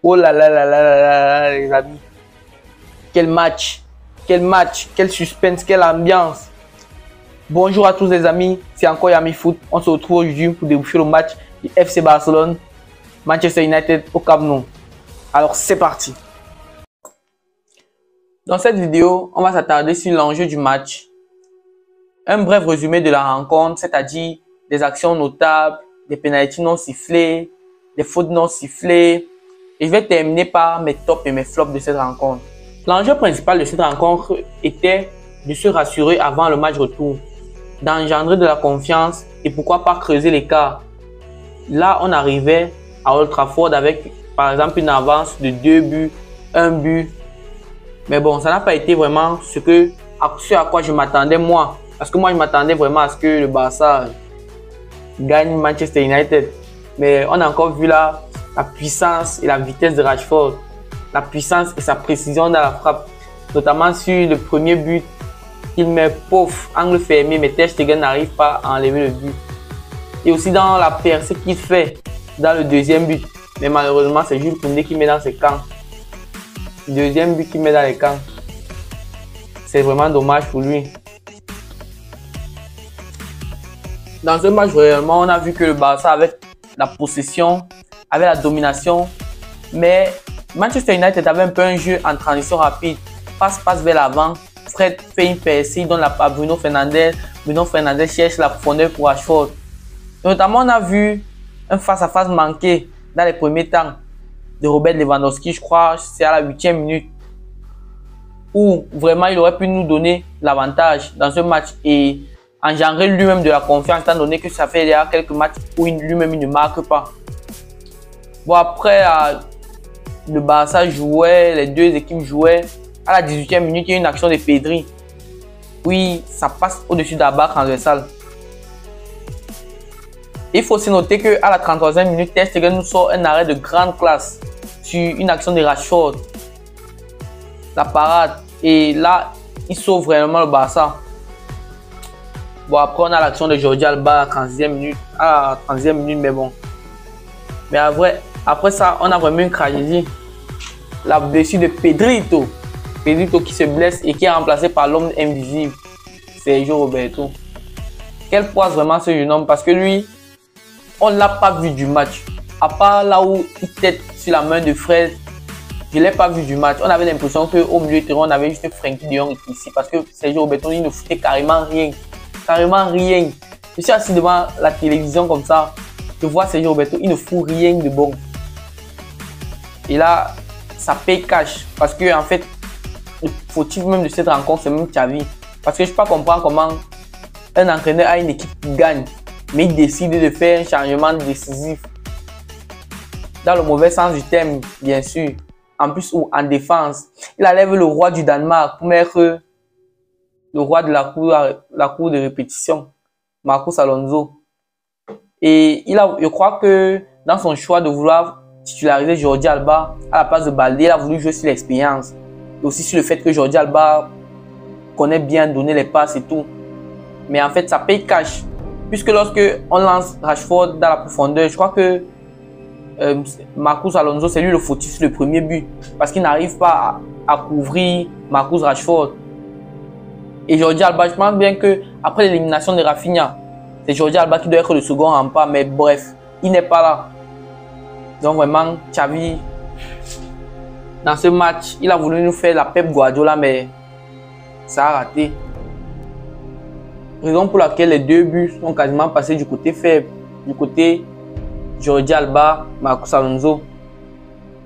Oh là là là là là là là, les amis. Quel match, quel suspense, quelle ambiance. Bonjour à tous les amis, c'est encore Yami Foot. On se retrouve aujourd'hui pour débriefer le match du FC Barcelone, Manchester United au Camp Nou. Alors c'est parti. Dans cette vidéo, on va s'attarder sur l'enjeu du match. Un bref résumé de la rencontre, c'est-à-dire des actions notables, des pénaltys non sifflés, des fautes non sifflées. Et je vais terminer par mes tops et mes flops de cette rencontre. L'enjeu principal de cette rencontre était de se rassurer avant le match retour, d'engendrer de la confiance et pourquoi pas creuser l'écart. Là, on arrivait à Old Trafford avec par exemple une avance de 2 buts, 1 but. Mais bon, ça n'a pas été vraiment ce à quoi je m'attendais moi. Parce que moi, je m'attendais vraiment à ce que le Barça gagne Manchester United. Mais on a encore vu là la puissance et la vitesse de Rashford. La puissance et sa précision dans la frappe. Notamment sur le premier but. Il met pouf, angle fermé, mais Ter Stegen n'arrive pas à enlever le but. Et aussi dans la percée qu'il fait dans le deuxième but. Mais malheureusement, c'est Jules Koundé qui met dans ses camps. Deuxième but qu'il met dans les camps. C'est vraiment dommage pour lui. Dans ce match, réellement, on a vu que le Barça avait la possession, avait la domination. Mais Manchester United avait un peu un jeu en transition rapide. Passe vers l'avant. Fred fait une percée, il donne à Bruno Fernandes. Bruno Fernandes cherche la profondeur pour Rashford. Notamment, on a vu un face-à-face manqué dans les premiers temps de Robert Lewandowski, je crois, c'est à la 8e minute. Où vraiment il aurait pu nous donner l'avantage dans ce match et engendrer lui-même de la confiance, étant donné que ça fait déjà quelques matchs où lui-même il ne marque pas. Bon, après, le Barça jouait, les deux équipes jouaient. À la 18e minute, il y a une action de Pedri. Oui, ça passe au-dessus de la barre transversale. Il faut aussi noter qu'à la 33e minute, Ter Stegen nous sort un arrêt de grande classe sur une action de Rashford. La parade. Et là, il sauve vraiment le Barça. Bon, après, on a l'action de Jordi Alba à la 30e minute. À la 30e minute, mais bon. Mais après ça, on a vraiment une tragédie. La blessure de Pedrito. Pedrito qui se blesse et qui est remplacé par l'homme invisible. Sergio Roberto. Quelle poisse vraiment ce jeune homme, parce que lui, on ne l'a pas vu du match. À part là où il tête sur la main de Fred, je ne l'ai pas vu du match. On avait l'impression qu'au milieu de terrain, on avait juste Frenkie de Jong ici. Parce que Sergio Roberto, il ne foutait carrément rien. Carrément rien. Je suis assis devant la télévision comme ça. Je vois Sergio Roberto, il ne fout rien de bon. Et là, ça paye cash. Parce que en fait, le fautif même de cette rencontre, c'est même Xavi. Parce que je ne peux pas comprendre comment un entraîneur a une équipe qui gagne, mais il décide de faire un changement décisif. Dans le mauvais sens du terme, bien sûr. En plus, ou en défense. Il enlève le roi du Danemark pour mettre le roi de la cour de répétition, Marcos Alonso. Et je crois que dans son choix de vouloir titulariser Jordi Alba à la place de Baldé, il a voulu jouer sur l'expérience. Et aussi sur le fait que Jordi Alba connaît bien donner les passes et tout. Mais en fait, ça paye cash. Puisque lorsque on lance Rashford dans la profondeur, je crois que Marcos Alonso, c'est lui le fautif sur le premier but. Parce qu'il n'arrive pas à couvrir Marcos Rashford. Et Jordi Alba, je pense bien qu'après l'élimination de Rafinha, c'est Jordi Alba qui doit être le second rempart. Mais bref, il n'est pas là. Donc vraiment, Xavi, dans ce match, il a voulu nous faire la Pep Guardiola, mais ça a raté. Raison pour laquelle les deux buts sont quasiment passés du côté faible, du côté Jordi Alba, Marcos Alonso.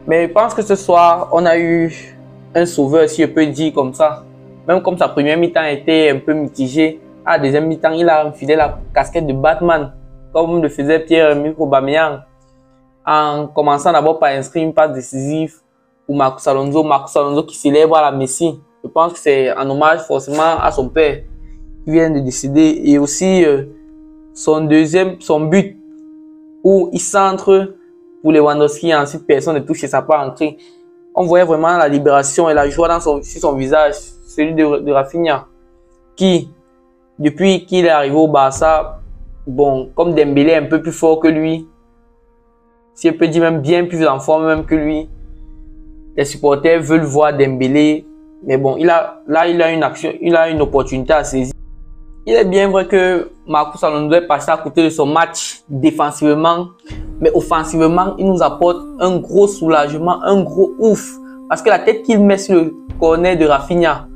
Mais je pense que ce soir, on a eu un sauveur, si je peux dire comme ça. Même comme sa première mi-temps était un peu mitigée, à la deuxième mi-temps, il a enfilé la casquette de Batman, comme le faisait Pierre-Emerick Aubameyang, en commençant d'abord par inscrire une passe décisive pour Marcos Alonso. Marcos Alonso qui célèbre à la Messi. Je pense que c'est un hommage forcément à son père qui vient de décider. Et aussi son but où il centre pour Lewandowski et ensuite personne ne touche et ça part entrer. On voyait vraiment la libération et la joie sur son visage, celui de Rafinha, qui, depuis qu'il est arrivé au Barça, bon, comme Dembélé est un peu plus fort que lui, si je peux dire même bien plus en forme même que lui, les supporters veulent voir Dembélé. Mais bon, il a une action, il a une opportunité à saisir. Il est bien vrai que Marcos Alonso est passé à côté de son match défensivement, mais offensivement, il nous apporte un gros soulagement, un gros ouf. Parce que la tête qu'il met sur le corner de Rafinha,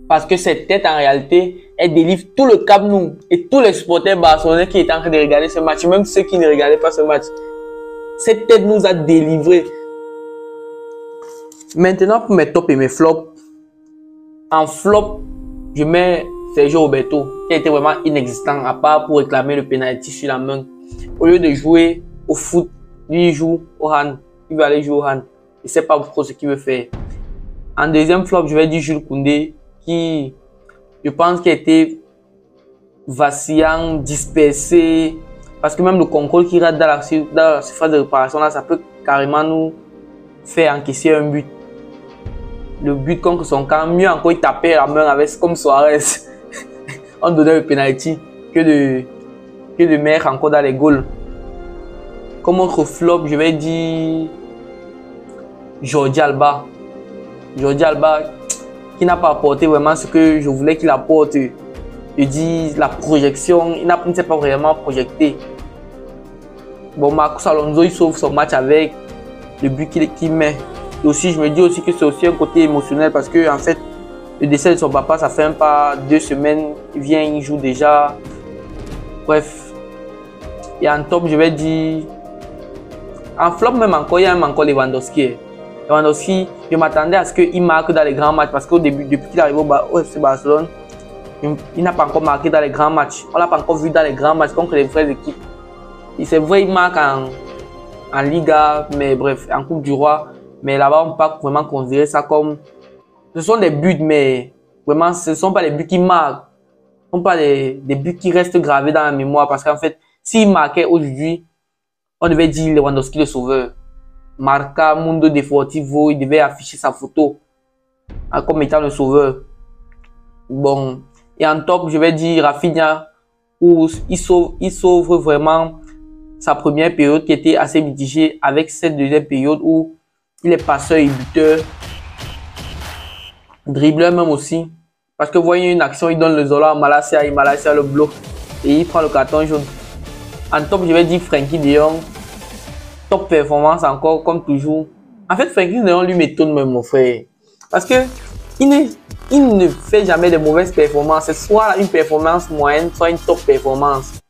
parce que cette tête en réalité, elle délivre tout le Camp Nou et tous les supporters barcelonais qui étaient en train de regarder ce match, même ceux qui ne regardaient pas ce match. Cette tête nous a délivré. Maintenant pour mes tops et mes flops. En flop, je mets Sergio Roberto, qui a été vraiment inexistant, à part pour réclamer le penalty sur la main. Au lieu de jouer au foot, lui il joue au hand. Il veut aller jouer au hand. Il ne sait pas trop ce qu'il veut faire. En deuxième flop, je vais dire Jules Koundé, qui, je pense, qu'il a été vacillant, dispersé. Parce que même le contrôle qu'il rate dans la surface de réparation, là, ça peut carrément nous faire encaisser un but. Le but contre son camp, mieux encore, il tapait la main avec comme Suarez. On donnait le penalty que de mettre encore dans les goals. Comme autre flop, je vais dire Jordi Alba. Jordi Alba qui n'a pas apporté vraiment ce que je voulais qu'il apporte. Je dis la projection, il ne s'est pas vraiment projeté. Bon, Marcos Alonso, il sauve son match avec le but qu'il met. Et aussi, je me dis aussi que c'est aussi un côté émotionnel parce que en fait, le décès de son papa, ça fait même pas 2 semaines. Il vient, il joue déjà. Bref. Et en top, je vais dire... En flop même encore, il y a même encore Lewandowski. Lewandowski, je m'attendais à ce qu'il marque dans les grands matchs parce qu'au début, depuis qu'il arrive au FC Barcelone, il n'a pas encore marqué dans les grands matchs. On ne l'a pas encore vu dans les grands matchs contre les vraies équipes. C'est vrai, il marque en Liga, mais bref, en Coupe du Roi. Mais là-bas, on ne peut pas vraiment considérer ça comme... Ce sont des buts, mais vraiment, ce ne sont pas les buts qui marquent. Ce ne sont pas des buts qui restent gravés dans la mémoire. Parce qu'en fait, s'il marquait aujourd'hui, on devait dire Lewandowski le sauveur. Marca Mundo Deportivo, il devait afficher sa photo comme étant le sauveur. Bon, et en top, je vais dire Rafinha, où il sauve vraiment sa première période qui était assez mitigée avec cette deuxième période où il est passeur et buteur, dribbleur même aussi. Parce que vous voyez une action, il donne le Zola à Malacia et Malacia le bloque et il prend le carton jaune. En top, je vais dire Frenkie de Jong. Top performance encore, comme toujours. En fait, Frenkie de Jong lui m'étonne même, mon frère. Parce que il ne fait jamais de mauvaises performances. C'est soit une performance moyenne, soit une top performance.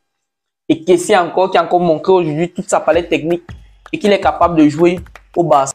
Et Kessie encore, qui a encore montré aujourd'hui toute sa palette technique et qu'il est capable de jouer au Barça.